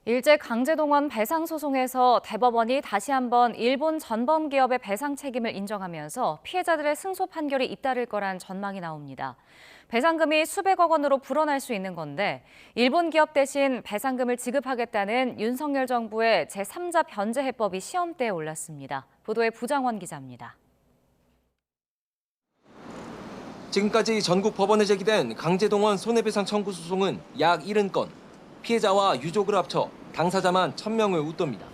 일제 강제동원 배상 소송에서 대법원이 다시 한번 일본 전범 기업의 배상 책임을 인정하면서 피해자들의 승소 판결이 잇따를 거란 전망이 나옵니다. 배상금이 수백억 원으로 불어날 수 있는 건데 일본 기업 대신 배상금을 지급하겠다는 윤석열 정부의 제3자 변제 해법이 시험대에 올랐습니다. 보도에 부장원 기자입니다. 지금까지 전국 법원에 제기된 강제동원 손해배상 청구 소송은 약 70건. 피해자와 유족을 합쳐 당사자만 1000명을 웃돕니다.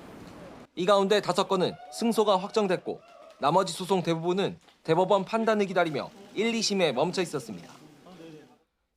이 가운데 5건은 승소가 확정됐고 나머지 소송 대부분은 대법원 판단을 기다리며 1, 2심에 멈춰 있었습니다.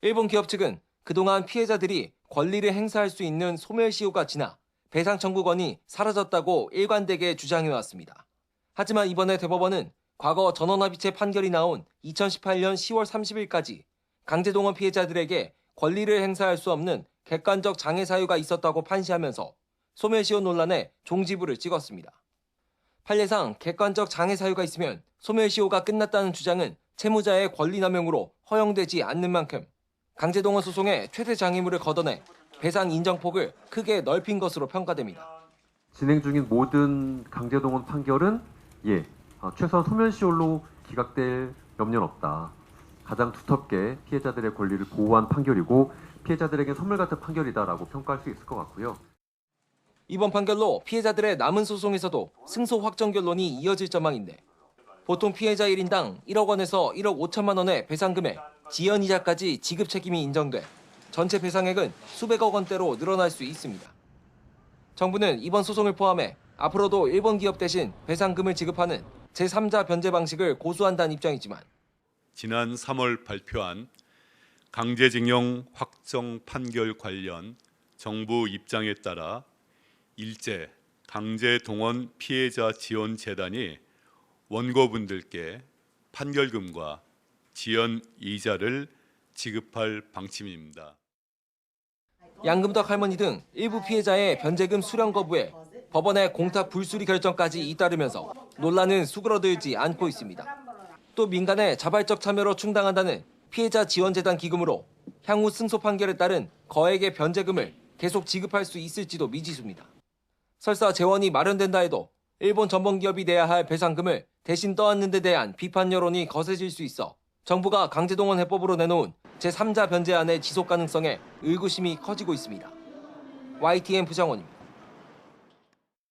일본 기업 측은 그동안 피해자들이 권리를 행사할 수 있는 소멸시효가 지나 배상 청구권이 사라졌다고 일관되게 주장해왔습니다. 하지만 이번에 대법원은 과거 전원합의체 판결이 나온 2018년 10월 30일까지 강제동원 피해자들에게 권리를 행사할 수 없는 객관적 장애 사유가 있었다고 판시하면서 소멸시효 논란에 종지부를 찍었습니다. 판례상 객관적 장애 사유가 있으면 소멸시효가 끝났다는 주장은 채무자의 권리 남용으로 허용되지 않는 만큼 강제동원 소송의 최대 장애물을 걷어내 배상 인정폭을 크게 넓힌 것으로 평가됩니다. 진행 중인 모든 강제동원 판결은 최소한 소멸시효로 기각될 염려는 없다. 가장 두텁게 피해자들의 권리를 보호한 판결이고 피해자들에게 선물 같은 판결이다라고 평가할 수 있을 것 같고요. 이번 판결로 피해자들의 남은 소송에서도 승소 확정 결론이 이어질 전망인데 보통 피해자 1인당 1억 원에서 1억 5천만 원의 배상금에 지연이자까지 지급 책임이 인정돼 전체 배상액은 수백억 원대로 늘어날 수 있습니다. 정부는 이번 소송을 포함해 앞으로도 일본 기업 대신 배상금을 지급하는 제3자 변제 방식을 고수한다는 입장이지만 지난 3월 발표한 강제징용 확정 판결 관련 정부 입장에 따라 일제 강제동원 피해자 지원 재단이 원고분들께 판결금과 지연 이자를 지급할 방침입니다. 양금덕 할머니 등 일부 피해자의 변제금 수령 거부에 법원의 공탁 불수리 결정까지 잇따르면서 논란은 수그러들지 않고 있습니다. 또 민간의 자발적 참여로 충당한다는 피해자 지원재단 기금으로 향후 승소 판결에 따른 거액의 변제금을 계속 지급할 수 있을지도 미지수입니다. 설사 재원이 마련된다 해도 일본 전범기업이 내야 할 배상금을 대신 떠안는 데 대한 비판 여론이 거세질 수 있어 정부가 강제동원 해법으로 내놓은 제3자 변제안의 지속 가능성에 의구심이 커지고 있습니다. YTN 부장원입니다.